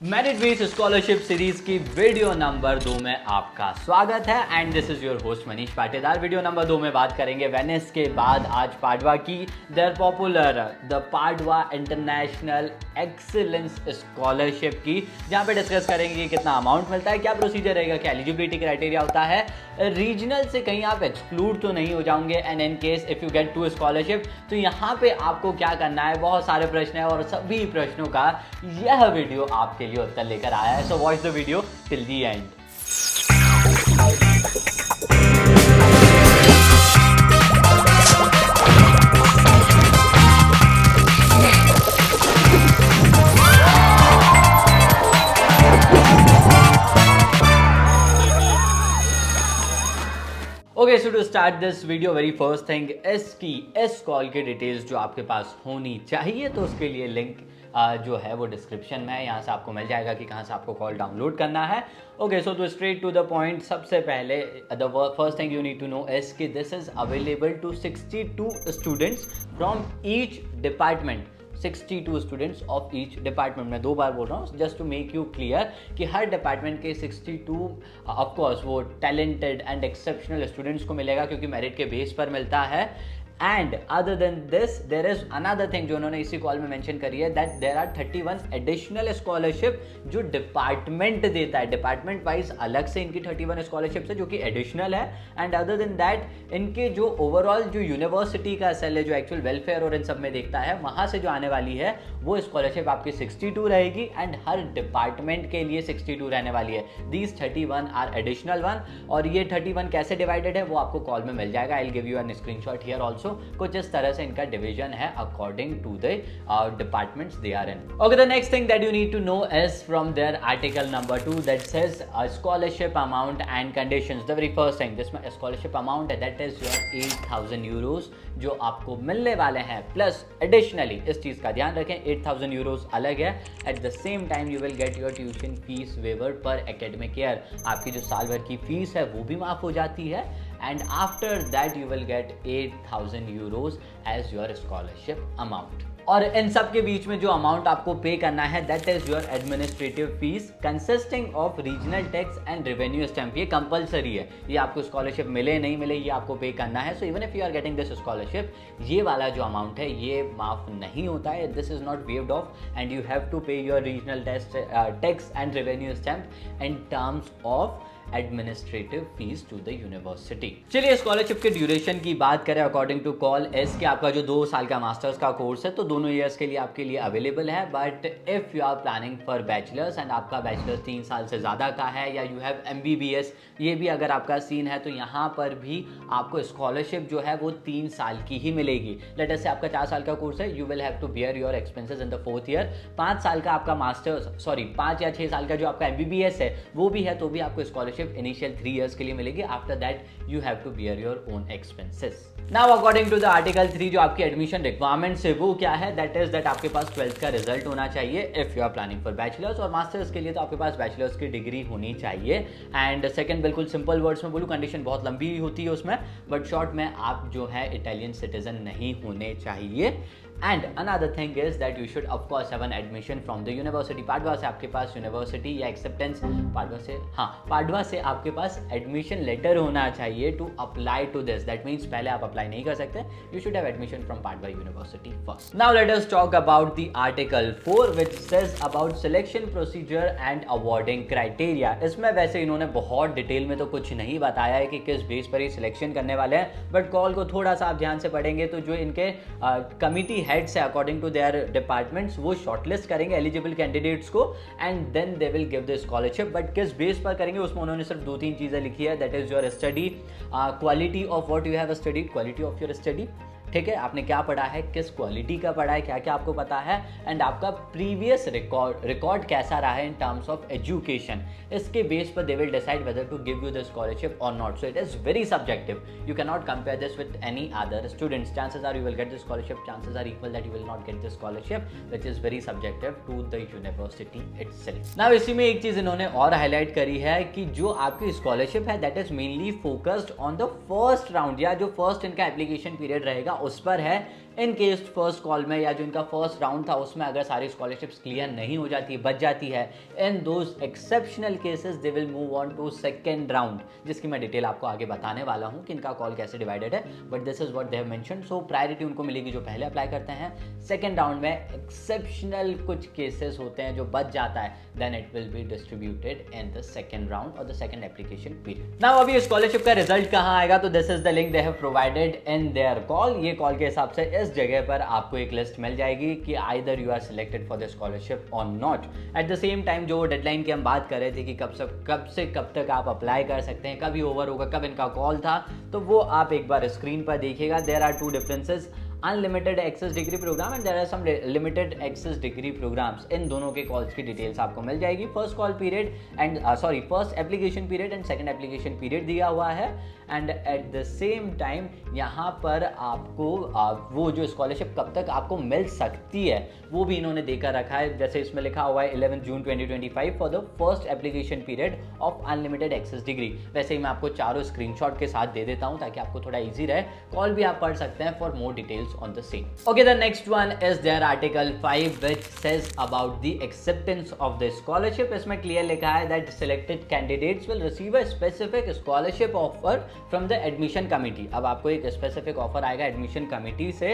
Merit based scholarship series की video number 2 में आपका स्वागत है and this is your host Manish Patidar. Video number 2 में बात करेंगे वेनिस के बाद आज पाडवा की their popular the Padova international excellence scholarship की, जहां पे डिस्कस करेंगे कि कितना अमाउंट मिलता है, क्या प्रोसीजर रहेगा, क्या एलिजिबिलिटी क्राइटेरिया होता है, रीजनल से कहीं आप एक्सक्लूड तो नहीं हो जाओगे and in case if you get to scholarship तो यहाँ पे आपको क्या करना है। बहुत सारे प्रश्न है और सभी प्रश्नों का यह वीडियो आपके लिए उत्तर लेकर आया है। So watch the video till the end. Okay, so to start this video very first thing इस कॉल की डिटेल्स जो आपके पास होनी चाहिए, तो उसके लिए लिंक जो है वो डिस्क्रिप्शन में है, यहाँ से आपको मिल जाएगा कि कहाँ से आपको कॉल डाउनलोड करना है। Okay, so to straight to the point, सबसे पहले the first thing you need to know is कि this is available to 62 students from each department. 62 students of each department. मैं 2 बार बोल रहा हूँ just to make you clear कि हर डिपार्टमेंट के 62 ऑफकोर्स वो टैलेंटेड एंड एक्सेप्शनल स्टूडेंट्स को मिलेगा, क्योंकि मेरिट के बेस पर मिलता है। And other than this there is another thing जो उन्होंने इसी कॉल में मेंशन करी है, that there are 31 additional scholarship जो डिपार्टमेंट देता है। डिपार्टमेंट वाइज अलग से इनकी 31 स्कॉलरशिप है जो कि एडिशनल है। एंड अदर देन दैट इनके जो ओवरऑल जो यूनिवर्सिटी का सेल है जो एक्चुअल वेलफेयर और इन सब में देखता है, वहां से जो आने वाली है वो स्कॉलरशिप आपकी 62 रहेगी एंड हर डिपार्टमेंट के लिए 62 रहने वाली है। These 31 are additional one. और ये 31 कैसे डिवाइडेड है वो आपको कॉल में मिल जाएगा। I will give you an screenshot here also. कुछ इस तरह से इनका डिवीजन है according to the departments they are in. Okay, the next thing that you need to know is from their article number 2 that says scholarship amount and conditions. The very first thing जिसमें scholarship amount है that is your 8,000 euros जो आपको मिलने वाले हैं, plus additionally इस चीज का ध्यान रखें 8,000 यूरोज अलग है। At the same time you will get your tuition fees waiver per academic year. आपकी जो साल भर की फीस है वो भी माफ हो जाती है। And after that you will get 8,000 euros as your scholarship amount. और इन सब के बीच में जो अमाउंट आपको पे करना है that is your administrative fees consisting of regional tax and revenue stamp. ये कंपलसरी है, ये आपको स्कॉलरशिप मिले नहीं मिले ये आपको पे करना है। So even if you are getting this scholarship, ये वाला जो अमाउंट है ये माफ नहीं होता है। This is not waived off and you have to pay your regional tax and revenue stamp in terms of administrative fees to the university. चलिए स्कॉलरशिप के ड्यूरेशन की बात करें अकॉर्डिंग टू कॉल एस कि आपका जो 2 साल का मास्टर्स का कोर्स है तो दोनों ईयर्स के लिए आपके लिए अवेलेबल है। But if you are planning for bachelors and आपका बैचलर्स 3 साल से ज़्यादा का है, या यू हैव MBBS, ये भी अगर आपका सीन है, तो यहाँ पर भी आपको स्कॉलरशिप जो है वो 3 साल की ही मिलेगी। लेट अस से आपका 4 साल का कोर्स है, you will have to bear your expenses in the 4th year. 5 साल का आपका मास्टर्स 5 या 6 साल का जो आपका MBBS है वो भी है, तो भी आपको स्कॉलरशिप इनिशियल 3 इयर्स के लिए मिलेगी। After that you have to bear your own expenses. Now according to the article 3 जो आपकी एडमिशन रिक्वायरमेंट्स है वो क्या है, दैट इज दैट आपके पास 12th का रिजल्ट होना चाहिए if you are planning for bachelors, और मास्टर्स के लिए तो आपके पास बैचलर्स की डिग्री होनी चाहिए। एंड सेकंड, बिल्कुल सिंपल वर्ड्स में बोलूं, कंडीशन बहुत लंबी होती है उसमें, बट शॉर्ट में आप जो है इटालियन सिटीजन नहीं होने चाहिए। And another thing is that you should of course have an admission from the university. Padova से आपके पास यूनिवर्सिटी या एक्सेप्टेंस पाडवा से आपके पास एडमिशन लेटर होना चाहिए to apply to this. That means पहले आप अप्लाई नहीं कर सकते, you should have admission from Padova university first. Now let us talk about the article 4 which says about selection procedure and awarding criteria. इसमें वैसे इन्होंने बहुत डिटेल में तो कुछ नहीं बताया है कि किस बेस पर ये सिलेक्शन करने वाले हैं, बट कॉल को थोड़ा सा आप ध्यान से पढ़ेंगे तो जो इनके कमिटी हेड्स है अकॉर्डिंग टू देयर डिपार्टमेंट्स वो शॉर्टलिस्ट करेंगे एलिजिबल कैंडिडेट्स को and then they will give the scholarship. But किस बेस पर करेंगे उसमें उन्होंने सिर्फ 2-3 चीजें लिखी है, that is your study, quality of what you have studied, quality of your study, ठीक है, आपने क्या पढ़ा है, किस क्वालिटी का पढ़ा है, क्या क्या आपको पता है, एंड आपका प्रीवियस रिकॉर्ड कैसा रहा है इन टर्म्स ऑफ एजुकेशन। इसके बेस पर they will decide whether to give you the scholarship और not. So it is very subjective, you can not compare this with any other students. Chances are you will get the scholarship, chances are equal that you will not get the scholarship, which is very subjective to the university itself. Now इसी में एक चीज इन्होंने और highlight करी है कि जो आपकी स्कॉलरशिप है that is mainly focused on the first round, या जो फर्स्ट इनका एप्लीकेशन पीरियड रहेगा उस पर है। इन केस फर्स्ट कॉल में या जो इनका फर्स्ट राउंड था उसमें अगर सारी स्कॉलरशिप्स क्लियर नहीं हो जाती, बच जाती है, in those exceptional cases they will move on to second round, जिसकी मैं डिटेल आपको आगे बताने वाला हूँ कि इनका कॉल कैसे डिवाइडेड है, but this is what they have mentioned. So priority उनको मिलेगी जो पहले अप्लाई करते हैं। सेकेंड राउंड में एक्सेप्शनल कुछ केसेस होते हैं जो बच जाता है, then it will be distributed in the second round और the second application period. Now अभी स्कॉलरशिप का रिजल्ट कहाँ आएगा, तो this is the link they have provided in their call. ये कॉल के हिसाब से इस जगह पर आपको एक लिस्ट मिल जाएगी कि either you are selected for the scholarship और not. At the same time जो डेडलाइन की हम बात कर रहे थे कि कब से कब तक आप अप्लाई कर सकते हैं, कब ही ओवर होगा, कब इनका कॉल था, तो वो आप एक बार स्क्रीन पर देखिएगा। There are two differences, unlimited access degree program and there are some limited access degree programs. इन दोनों के कॉल्स की डिटेल्स आपको मिल जाएगी। First call period and first application period and second application period दिया हुआ है। And at the same time यहाँ पर आपको वो जो स्कॉलरशिप कब तक आपको मिल सकती है वो भी इन्होंने देकर रखा है। जैसे इसमें लिखा हुआ है 11 June 2025 for the first application period of unlimited access degree. वैसे ही मैं आपको चारों स्क्रीनशॉट के साथ दे देता हूँ ताकि आपको थोड़ा ईजी रहे। कॉल भी आप पढ़ सकते हैं for more details on the same. Okay, the next one is their article 5 which says about the acceptance of the scholarship. इसमें clear लिखा है that selected candidates will receive a specific scholarship offer from the admission committee. अब आपको एक specific offer आएगा admission committee से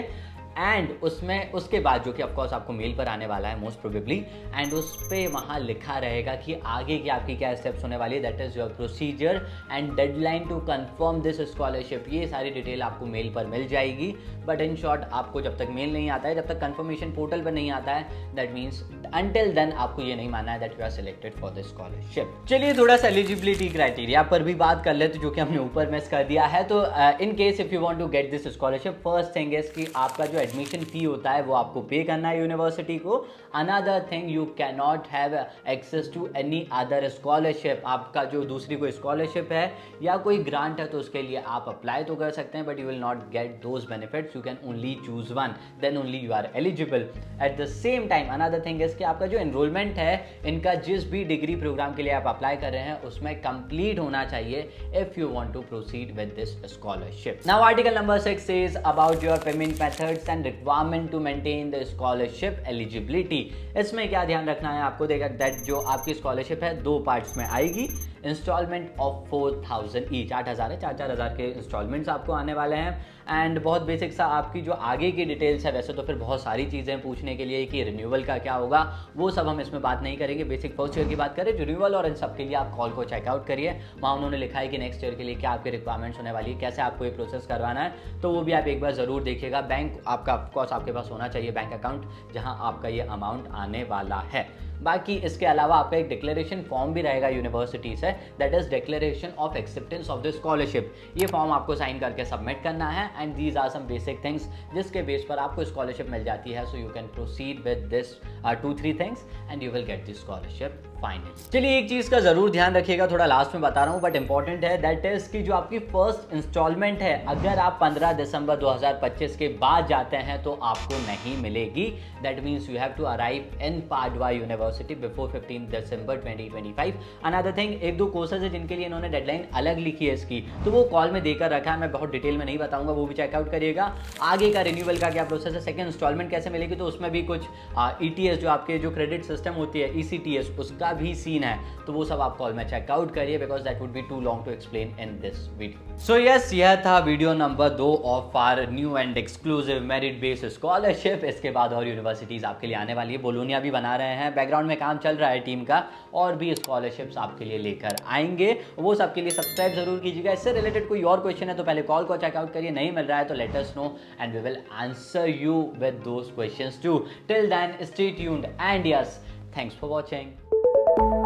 and उसमें उसके बाद जो कि ऑफकोर्स आपको मेल पर आने वाला है मोस्ट प्रोबेबली, एंड उस पर वहाँ लिखा रहेगा कि आगे की आपकी क्या स्टेप्स होने वाली है, that is your procedure and deadline to confirm this scholarship. ये सारी डिटेल आपको मेल पर मिल जाएगी। बट इन शॉर्ट आपको जब तक मेल नहीं आता है, जब तक कंफर्मेशन पोर्टल पर नहीं आता है, दैट मीन्स अंटिल देन आपको ये नहीं मानना है that you are selected for the scholarship. चलिए थोड़ा सा एलिजिबिलिटी क्राइटेरिया पर भी बात कर लेते जो कि हमने ऊपर मिस कर दिया है। तो in case if you want to get this scholarship, first thing is कि आपका जो एडमिशन फी होता है वो आपको पे करना है यूनिवर्सिटी को। Another thing, you can not have access to any other scholarship. आपका जो दूसरी कोई स्कॉलरशिप है या कोई ग्रांट है तो उसके लिए आप अप्लाई तो कर सकते हैं, but you will not get those benefits, you can only choose one, then only you are eligible. At the same time another thing is कि आपका जो एनरोलमेंट है इनका जिस भी डिग्री प्रोग्राम के लिए आप अप्लाई कर रहे हैं उसमें कंप्लीट होना चाहिए if you want to proceed with this scholarship. Now article number 6 says about your payment methods and requirement to maintain the scholarship eligibility. इसमें क्या ध्यान रखना है आपको, देखा दैट जो आपकी स्कॉलरशिप है दो पार्ट्स में आएगी। इंस्टॉलमेंट ऑफ 4000 ईच, 8000 है, 4-4 के इंस्टॉलमेंट्स आपको आने वाले हैं। एंड बहुत बेसिक सा आपकी जो आगे की डिटेल्स है, वैसे तो फिर बहुत सारी चीज़ें पूछने के लिए कि रिन्यूअल का क्या होगा, वो सब हम इसमें बात नहीं करेंगे। बेसिक फर्स्ट ईयर की बात करें, रिन्यूअल और इन सब के लिए आप कॉल को चेकआउट करिए। वहाँ उन्होंने लिखा है कि नेक्स्ट ईयर के लिए क्या आपके रिक्वायरमेंट्स होने वाली है, कैसे आपको ये प्रोसेस करवाना है, तो वो भी आप एक बार ज़रूर देखिएगा। बैंक आपका ऑफकोर्स आपके पास होना चाहिए, बैंक अकाउंट जहाँ आपका ये अमाउंट आने वाला है। बाकी इसके अलावा आपका एक डिक्लेरेशन फॉर्म भी रहेगा यूनिवर्सिटी से, that is declaration of acceptance of the scholarship. ये फॉर्म आपको साइन करके सबमिट करना है and these are some basic things जिसके बेस पर आपको स्कॉलरशिप मिल जाती है। So you can proceed with this 2-3 things and you will get the scholarship finally. चलिए एक चीज़ का ज़रूर ध्यान रखिएगा, थोड़ा लास्ट में बता रहा हूँ बट इंपॉर्टेंट है, दैट इज कि जो आपकी फर्स्ट इंस्टॉलमेंट है अगर आप 15 दिसंबर 2025 के बाद जाते हैं तो आपको नहीं मिलेगी। That means you have to arrive in Padova university before 15 December 2025। Another thing, एक दो कोर्सेज है जिनके लिए इन्होंने डेडलाइन अलग लिखी है इसकी, तो वो कॉल में देकर रखा है, मैं बहुत डिटेल में नहीं बताऊंगा, वो भी चेकआउट करिएगा। आगे का रिन्यूअल का क्या प्रोसेस है, सेकंड इंस्टॉलमेंट कैसे मिलेगी, तो उसमें भी कुछ ETS जो आपके जो क्रेडिट सिस्टम होती है ECTS उसका भी सीन है, तो वो सब आप कॉल में चेकआउट करिए because that would be too long to explain in this video. So yes, यह था video number 2 of our new and exclusive merit based scholarship. इसके बाद और यूनिवर्सिटीज आपके लिए आने वाली है, बोलोनिया भी बना रहे हैं, बैकग्राउंड में काम चल रहा है टीम का, और भी स्कॉलरशिप्स आपके लिए लेकर आएंगे। वो सब के लिए सब्सक्राइब जरूर कीजिएगा। इससे रिलेटेड कोई और क्वेश्चन है तो पहले कॉल को चेकआउट करिए, नहीं मिल रहा है तो let us know and we will answer you with those questions too. Till then stay tuned and yes, thanks for watching.